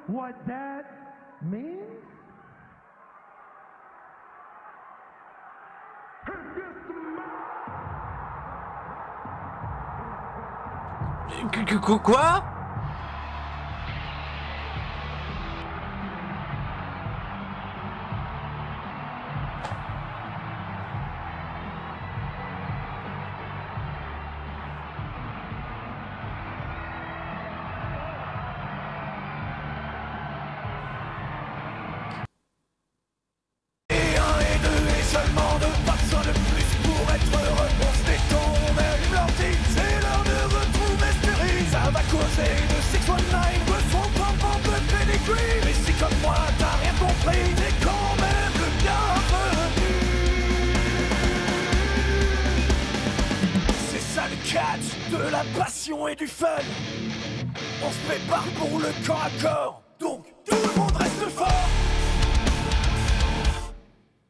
what that means? Quoi? De la passion et du fun. On se prépare pour le corps à corps. Donc tout le monde reste fort.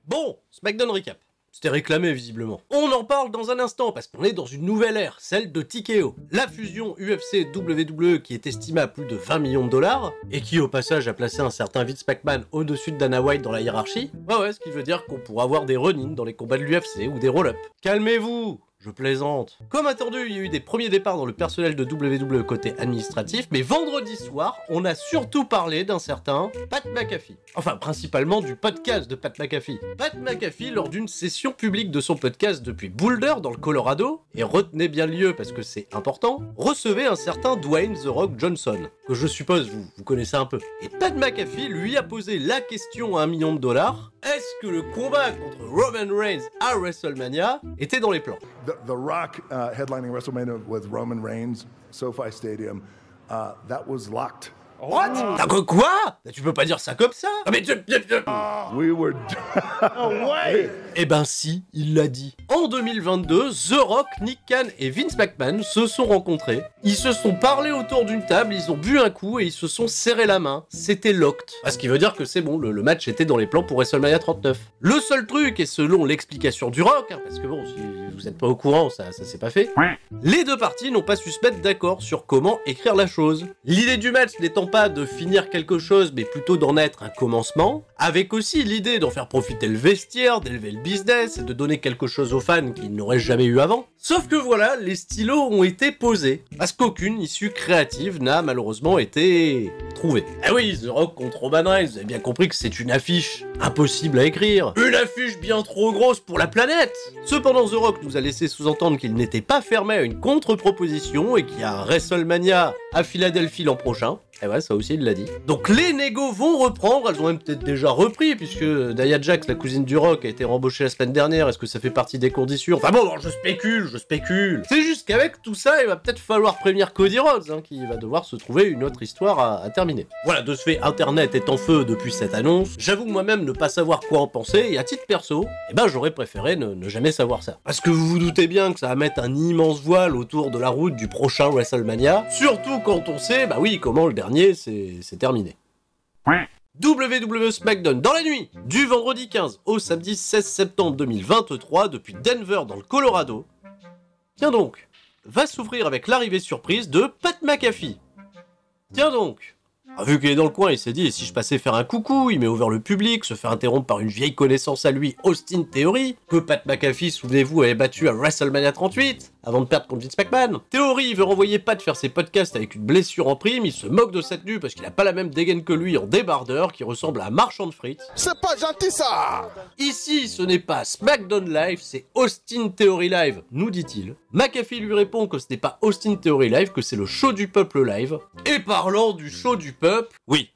Bon, SmackDown Recap. C'était réclamé visiblement. On en parle dans un instant parce qu'on est dans une nouvelle ère, celle de TKO. La fusion UFC-WWE qui est estimée à plus de 20 millions de dollars et qui au passage a placé un certain Vince McMahon au-dessus de Dana White dans la hiérarchie. Ouais, ce qui veut dire qu'on pourra avoir des run-ins dans les combats de l'UFC ou des roll-up. Calmez-vous! Je plaisante. Comme attendu, il y a eu des premiers départs dans le personnel de WWE côté administratif, mais vendredi soir, on a surtout parlé d'un certain Pat McAfee. Enfin, principalement du podcast de Pat McAfee. Pat McAfee, lors d'une session publique de son podcast depuis Boulder, dans le Colorado, et retenez bien le lieu parce que c'est important, recevait un certain Dwayne The Rock Johnson, que je suppose vous connaissez un peu. Et Pat McAfee lui a posé la question à $1 million, est-ce que le combat contre Roman Reigns à WrestleMania était dans les plans? The Rock headlining WrestleMania with Roman Reigns, SoFi Stadium, that was locked. What? Quoi? Tu peux pas dire ça comme ça? Ah mais We were... No way! Eh ben si, il l'a dit. En 2022, The Rock, Nick Khan et Vince McMahon se sont rencontrés. Ils se sont parlé autour d'une table, ils ont bu un coup et ils se sont serré la main. C'était locked. Ce qui veut dire que c'est bon, le match était dans les plans pour WrestleMania 39. Le seul truc, et selon l'explication du Rock, parce que bon, si vous êtes pas au courant, ça s'est pas fait, les deux parties n'ont pas su se mettre d'accord sur comment écrire la chose. L'idée du match n'étant pas de finir quelque chose, mais plutôt d'en être un commencement, avec aussi l'idée d'en faire profiter le vestiaire, d'élever le business et de donner quelque chose aux fans qu'ils n'auraient jamais eu avant. Sauf que voilà, les stylos ont été posés, parce qu'aucune issue créative n'a malheureusement été trouvée. Ah oui, The Rock contre Roman Reigns, vous avez bien compris que c'est une affiche impossible à écrire. Une affiche bien trop grosse pour la planète. Cependant, The Rock nous a laissé sous-entendre qu'il n'était pas fermé à une contre-proposition et qu'il y a un WrestleMania à Philadelphie l'an prochain. Et ouais, ça aussi il l'a dit. Donc les négos vont reprendre, elles ont même peut-être déjà repris, puisque Nia Jax, la cousine du Rock, a été rembauchée la semaine dernière, est-ce que ça fait partie des conditions? Enfin bon, je spécule. C'est juste qu'avec tout ça, il va peut-être falloir prévenir Cody Rhodes, qui va devoir se trouver une autre histoire à terminer. Voilà, de ce fait, Internet est en feu depuis cette annonce. J'avoue moi-même ne pas savoir quoi en penser, et à titre perso, j'aurais préféré ne jamais savoir ça. Parce que vous vous doutez bien que ça va mettre un immense voile autour de la route du prochain WrestleMania, surtout quand on sait, bah oui, comment le dernier c'est terminé. WWE SmackDown dans la nuit du vendredi 15 au samedi 16 septembre 2023 depuis Denver dans le Colorado. Tiens donc, va s'ouvrir avec l'arrivée surprise de Pat McAfee. Tiens donc. Vu qu'il est dans le coin, il s'est dit, et si je passais faire un coucou, il met ouvert le public, se fait interrompre par une vieille connaissance à lui, Austin Theory, que Pat McAfee, souvenez-vous, avait battu à WrestleMania 38, avant de perdre contre Vince McMahon. Theory veut renvoyer Pat faire ses podcasts avec une blessure en prime, il se moque de sa tenue parce qu'il a pas la même dégaine que lui en débardeur, qui ressemble à un marchand de frites. C'est pas gentil ça! Ici, ce n'est pas SmackDown Live, c'est Austin Theory Live, nous dit-il. McAfee lui répond que ce n'est pas Austin Theory Live, que c'est le show du peuple live. Et parlant du show du peuple, oui,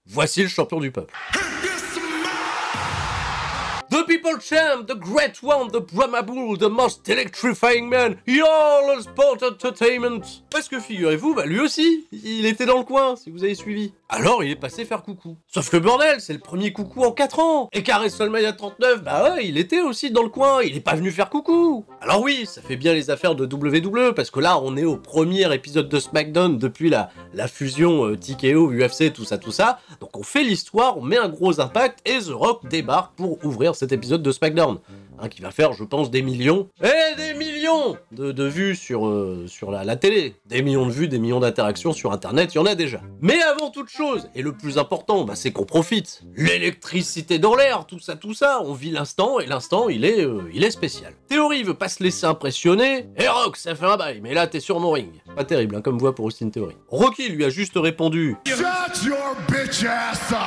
voici le champion du peuple. The People Champ, the Great One, the Brahma Bull, the most electrifying man, all sport entertainment. Parce que figurez-vous, lui aussi, il était dans le coin, si vous avez suivi. Alors il est passé faire coucou. Sauf que bordel, c'est le premier coucou en 4 ans. Et qu'à WrestleMania 39, il était aussi dans le coin, il est pas venu faire coucou. Alors oui, ça fait bien les affaires de WWE, parce que là, on est au premier épisode de SmackDown depuis la fusion TKO, UFC, tout ça. Donc on fait l'histoire, on met un gros impact, et The Rock débarque pour ouvrir cet épisode de SmackDown. hein, qui va faire, je pense, des millions, et des millions de vues sur la télé, des millions de vues, des millions d'interactions sur internet, il y en a déjà. Mais avant toute chose, et le plus important, bah, c'est qu'on profite. L'électricité dans l'air, tout ça, on vit l'instant, et l'instant, il est spécial. Theory veut pas se laisser impressionner, et Rock, ça fait un bail, mais là, t'es sur mon ring. Pas terrible, hein, comme voix pour Austin Theory. Rocky lui a juste répondu « Shut your bitch ass up! »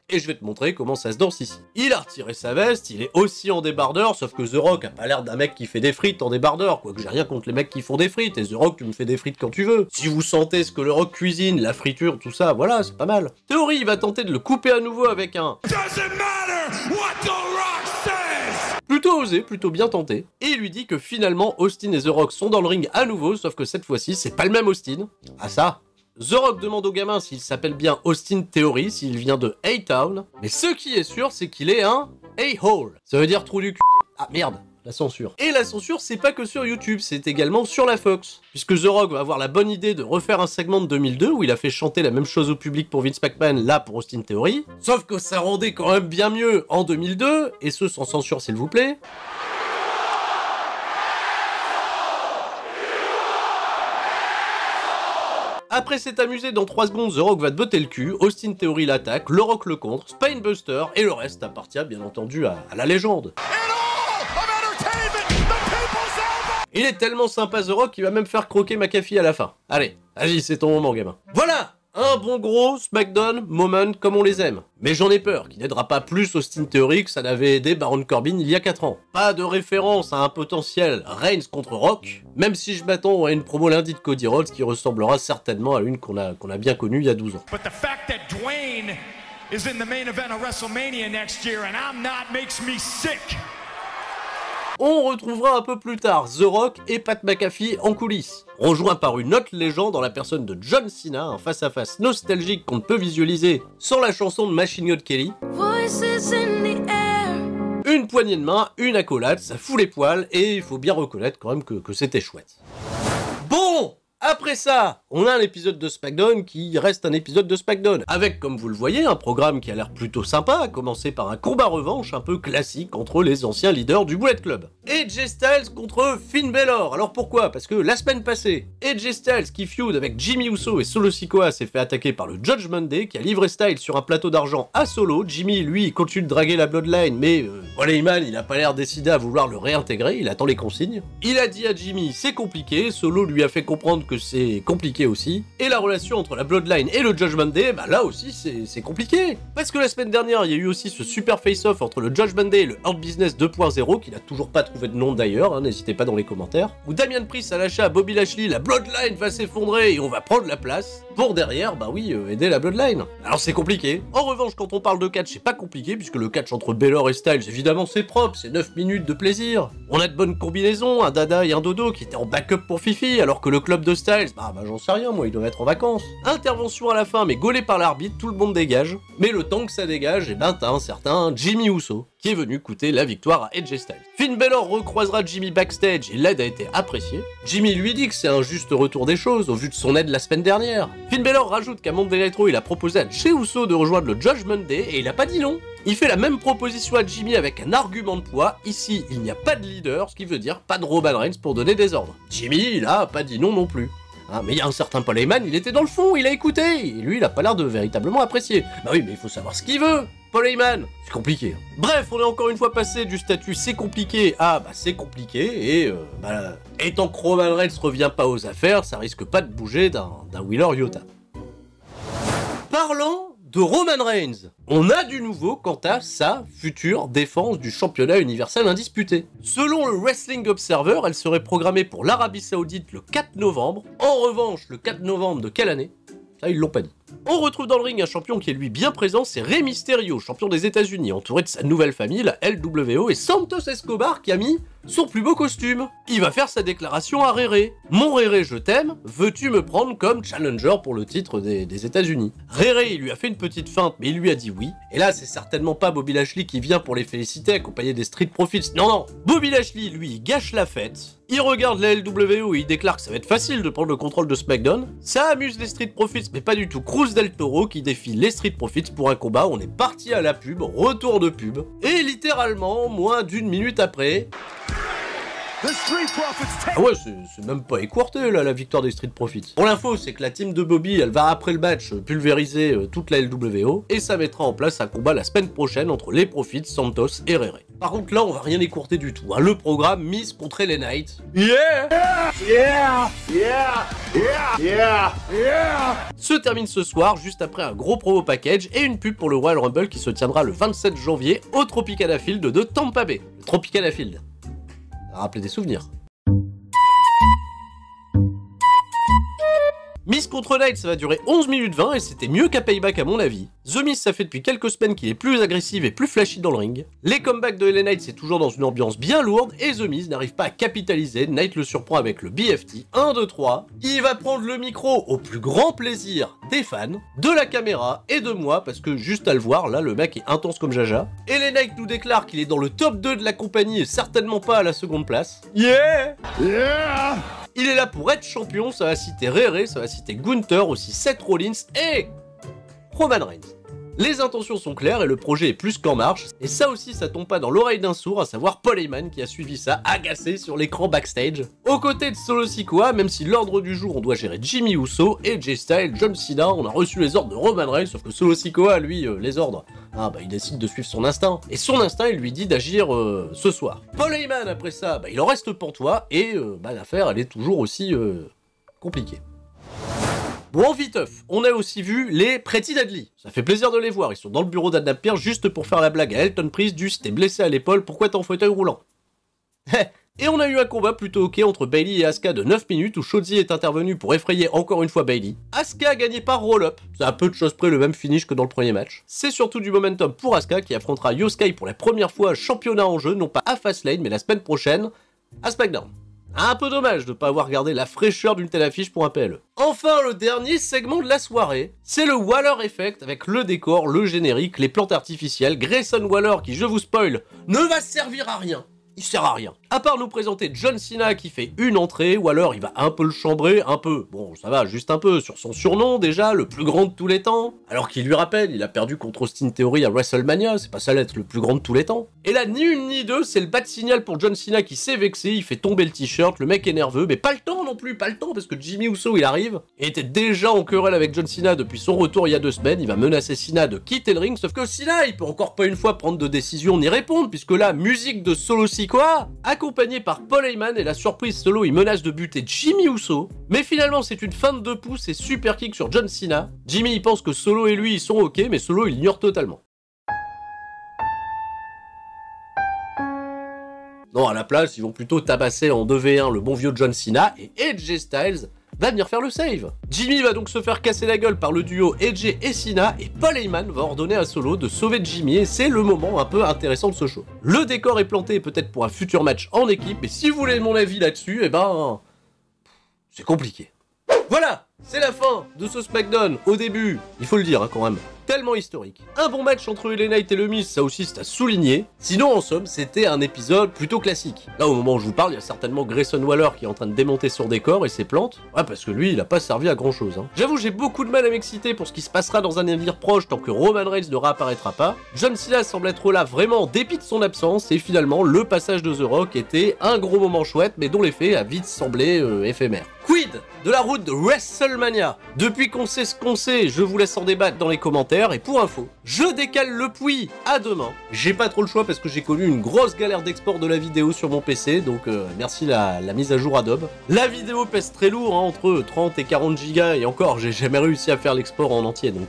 Et je vais te montrer comment ça se danse ici. Il a retiré sa veste, il est aussi en débardeur, sauf que The Rock a pas l'air d'un mec qui fait des frites en débardeur, quoique j'ai rien contre les mecs qui font des frites, et The Rock, tu me fais des frites quand tu veux. Si vous sentez ce que le Rock cuisine, la friture, tout ça, voilà, c'est pas mal. Theory, il va tenter de le couper à nouveau avec un Doesn't matter what The Rock says! plutôt osé, plutôt bien tenté, et il lui dit que finalement, Austin et The Rock sont dans le ring à nouveau, sauf que cette fois-ci, c'est pas le même Austin. Ah ça, The Rock demande au gamin s'il s'appelle bien Austin Theory, s'il vient de A-Town, mais ce qui est sûr, c'est qu'il est un A-hole. Ça veut dire trou du cul. Ah merde, la censure. Et la censure, c'est pas que sur YouTube, c'est également sur la Fox. Puisque The Rock va avoir la bonne idée de refaire un segment de 2002 où il a fait chanter la même chose au public pour Vince McMahon, là pour Austin Theory. Sauf que ça rendait quand même bien mieux en 2002, et ce sans censure s'il vous plaît. Après s'être amusé dans 3 secondes, The Rock va te botter le cul, Austin Theory l'attaque, le Rock le contre, Spinebuster, et le reste appartient bien entendu à la légende. Il est tellement sympa The Rock qu'il va même faire croquer McAfee à la fin. Allez, vas-y, c'est ton moment gamin. Voilà! Un bon gros SmackDown moment comme on les aime. Mais j'en ai peur, qui n'aidera pas plus Austin Theory que ça n'avait aidé Baron Corbin il y a 4 ans. Pas de référence à un potentiel Reigns contre Rock, même si je m'attends à une promo lundi de Cody Rhodes qui ressemblera certainement à une qu'on a bien connue il y a 12 ans. But the fact that Dwayne is in the main event of WrestleMania next year and I'm not makes me sick. On retrouvera un peu plus tard The Rock et Pat McAfee en coulisses, rejoints par une autre légende dans la personne de John Cena, un face-à-face nostalgique qu'on ne peut visualiser sans la chanson de Machine Gun Kelly. Voices in the air. Une poignée de main, une accolade, ça fout les poils, et il faut bien reconnaître quand même que c'était chouette. Bon! Après ça, on a un épisode de SmackDown qui reste un épisode de SmackDown, avec, comme vous le voyez, un programme qui a l'air plutôt sympa, à commencer par un combat revanche un peu classique entre les anciens leaders du Bullet Club. AJ Styles contre Finn Balor. Alors pourquoi? Parce que la semaine passée, AJ Styles qui feud avec Jimmy Uso et Solo Sikoa s'est fait attaquer par le Judgment Day, qui a livré Styles sur un plateau d'argent à Solo. Jimmy, lui, il continue de draguer la Bloodline, mais Heyman, il a pas l'air décidé à vouloir le réintégrer, il attend les consignes. Il a dit à Jimmy, c'est compliqué, Solo lui a fait comprendre que c'est compliqué aussi, et la relation entre la Bloodline et le Judgment Day, bah là aussi c'est compliqué, parce que la semaine dernière il y a eu aussi ce super face-off entre le Judgment Day et le Hurt Business 2.0, qui n'a toujours pas trouvé de nom d'ailleurs, hein, n'hésitez pas dans les commentaires, où Damian Priest a lâché à Bobby Lashley, la Bloodline va s'effondrer et on va prendre la place, pour derrière, bah oui, aider la Bloodline. Alors c'est compliqué. En revanche, quand on parle de catch, c'est pas compliqué, puisque le catch entre Balor et Styles, évidemment c'est propre, c'est 9 minutes de plaisir. On a de bonnes combinaisons, un Dada et un Dodo qui étaient en backup pour Fifi, alors que le club de Styles, bah j'en sais rien, moi, il doit être en vacances. Intervention à la fin, mais gaulé par l'arbitre, tout le monde dégage. Mais le temps que ça dégage, et ben t'as un certain Jimmy Uso, qui est venu coûter la victoire à AJ Styles. Finn Balor recroisera Jimmy backstage, et l'aide a été appréciée. Jimmy lui dit que c'est un juste retour des choses, au vu de son aide la semaine dernière. Finn Balor rajoute qu'à Monday Night Raw, il a proposé à Jey Uso de rejoindre le Judgment Day, et il a pas dit non. Il fait la même proposition à Jimmy avec un argument de poids. Ici, il n'y a pas de leader, ce qui veut dire pas de Roman Reigns pour donner des ordres. Jimmy, il a pas dit non non plus. Hein, mais il y a un certain Paul Heyman, il était dans le fond, il a écouté, et lui il a pas l'air de véritablement apprécier. Bah oui, mais il faut savoir ce qu'il veut, Paul Heyman, c'est compliqué. Bref, on est encore une fois passé du statut c'est compliqué à bah c'est compliqué, et étant que Roman Reigns revient pas aux affaires, ça risque pas de bouger d'un Wheeler Yuta. Parlant de Roman Reigns, on a du nouveau quant à sa future défense du championnat universel indisputé. Selon le Wrestling Observer, elle serait programmée pour l'Arabie Saoudite le 4 novembre. En revanche, le 4 novembre de quelle année? Ça, ils l'ont pas dit. On retrouve dans le ring un champion qui est lui bien présent, c'est Rey Mysterio, champion des États-Unis, entouré de sa nouvelle famille, la LWO, et Santos Escobar qui a mis son plus beau costume. Il va faire sa déclaration à Rey. Mon Rey, je t'aime, veux-tu me prendre comme challenger pour le titre des États-Unis? Rey, il lui a fait une petite feinte, mais il lui a dit oui. Et là, c'est certainement pas Bobby Lashley qui vient pour les féliciter, accompagné des Street Profits. Non, non, Bobby Lashley, lui, il gâche la fête. Il regarde la LWO et il déclare que ça va être facile de prendre le contrôle de SmackDown. Ça amuse les Street Profits, mais pas du tout. Cruz del Toro qui défie les Street Profits pour un combat. On est parti à la pub, retour de pub. Et littéralement moins d'une minute après. Ah ouais, c'est même pas écourté là, la victoire des Street Profits. Pour l'info, c'est que la team de Bobby, elle va après le match pulvériser toute la LWO, et ça mettra en place un combat la semaine prochaine entre les Profits, Santos et Rere. Par contre là, on va rien écourter du tout, hein. Le programme Miz contre LA Knight. Yeah! Yeah! Yeah! Yeah! Yeah! Yeah! Se termine ce soir, juste après un gros promo package et une pub pour le Royal Rumble qui se tiendra le 27 janvier au Tropicana Field de Tampa Bay. Le Tropicana Field. Ça rappelait des souvenirs. Miz contre Knight, ça va durer 11 minutes 20 et c'était mieux qu'à Payback à mon avis. The Miz, ça fait depuis quelques semaines qu'il est plus agressif et plus flashy dans le ring. Les comebacks de LA Knight, c'est toujours dans une ambiance bien lourde et The Miz n'arrive pas à capitaliser. Knight le surprend avec le BFT. 1, 2, 3. Il va prendre le micro au plus grand plaisir des fans, de la caméra et de moi parce que juste à le voir, là, le mec est intense comme Jaja. LA Knight nous déclare qu'il est dans le top 2 de la compagnie et certainement pas à la seconde place. Yeah! Yeah! Il est là pour être champion, ça va citer Rere, ça va citer Gunther, aussi Seth Rollins et Roman Reigns. Les intentions sont claires et le projet est plus qu'en marche, et ça aussi ça tombe pas dans l'oreille d'un sourd, à savoir Paul Heyman qui a suivi ça agacé sur l'écran backstage. Aux côtés de Solo Sikoa, même si l'ordre du jour on doit gérer Jimmy Uso, AJ Styles, John Cena, on a reçu les ordres de Roman Reigns, sauf que Solo Sikoa, lui, les ordres, il décide de suivre son instinct. Et son instinct, il lui dit d'agir ce soir. Paul Heyman, après ça, il en reste pantois, et l'affaire, elle est toujours aussi compliquée. Bon, en viteuf, on a aussi vu les Pretty Deadly. Ça fait plaisir de les voir, ils sont dans le bureau d'Adam Pearce juste pour faire la blague à Elton Priest du « t'es blessé à l'épaule, pourquoi t'es en fauteuil roulant ?» Et on a eu un combat plutôt ok entre Bayley et Asuka de 9 minutes où Shotzi est intervenu pour effrayer encore une fois Bayley. Asuka a gagné par roll-up, c'est à peu de choses près le même finish que dans le premier match. C'est surtout du momentum pour Asuka qui affrontera Io Sky pour la première fois championnat en jeu, non pas à Fastlane mais la semaine prochaine à SmackDown. Un peu dommage de ne pas avoir gardé la fraîcheur d'une telle affiche pour un PLE. Enfin, le dernier segment de la soirée, c'est le Waller Effect avec le décor, le générique, les plantes artificielles, Grayson Waller qui, je vous spoil, ne va servir à rien. Il sert à rien. À part nous présenter John Cena qui fait une entrée, ou alors il va un peu le chambrer, un peu, bon ça va, juste un peu, sur son surnom déjà, le plus grand de tous les temps. Alors qu'il lui rappelle, il a perdu contre Austin Theory à WrestleMania, c'est pas ça l'être le plus grand de tous les temps. Et là, ni une ni deux, c'est le bas de signal pour John Cena qui s'est vexé, il fait tomber le t-shirt, le mec est nerveux, mais pas le temps non plus, pas le temps, parce que Jimmy Uso il arrive, et était déjà en querelle avec John Cena depuis son retour il y a 2 semaines, il va menacer Cena de quitter le ring, sauf que Cena, il peut encore pas une fois prendre de décision ni répondre, puisque là, musique de Solo Sikoa, accompagné par Paul Heyman et la surprise Solo, il menace de buter Jimmy Uso, mais finalement c'est une feinte de pouce et super kick sur John Cena. Jimmy il pense que Solo et lui ils sont ok, mais Solo il ignore totalement. Non, à la place, ils vont plutôt tabasser en 2v1 le bon vieux John Cena et AJ Styles va venir faire le save. Jimmy va donc se faire casser la gueule par le duo AJ et Cena et Paul Heyman va ordonner à Solo de sauver Jimmy et c'est le moment un peu intéressant de ce show. Le décor est planté peut-être pour un futur match en équipe, mais si vous voulez mon avis là-dessus, c'est compliqué. Voilà, c'est la fin de ce SmackDown. Au début, il faut le dire quand même, tellement historique. Un bon match entre LA Knight et le Miz, ça aussi c'est à souligner. Sinon en somme, c'était un épisode plutôt classique. Là au moment où je vous parle, il y a certainement Grayson Waller qui est en train de démonter sur décor et ses plantes. Ouais, parce que lui, il a pas servi à grand chose. J'avoue, j'ai beaucoup de mal à m'exciter pour ce qui se passera dans un avenir proche tant que Roman Reigns ne réapparaîtra pas. John Cena semble être là vraiment en dépit de son absence et finalement le passage de The Rock était un gros moment chouette mais dont l'effet a vite semblé éphémère. Quid de la route de WrestleMania? Depuis qu'on sait ce qu'on sait, je vous laisse en débattre dans les commentaires et pour info, je décale le Pouille à demain. J'ai pas trop le choix parce que j'ai connu une grosse galère d'export de la vidéo sur mon PC, donc merci la mise à jour Adobe. La vidéo pèse très lourd, entre 30 et 40 gigas et encore j'ai jamais réussi à faire l'export en entier, donc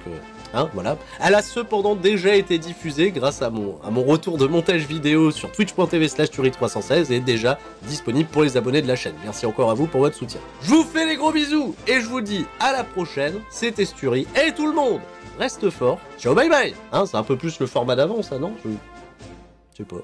voilà. Elle a cependant déjà été diffusée grâce à mon retour de montage vidéo sur twitch.tv/Turi316 et déjà disponible pour les abonnés de la chaîne. Merci encore à vous pour votre soutien. Je vous fais des gros bisous et je vous dis à la prochaine. C'était Sturi et tout le monde reste fort. Ciao bye bye. C'est un peu plus le format d'avant ça, non? Je sais pas.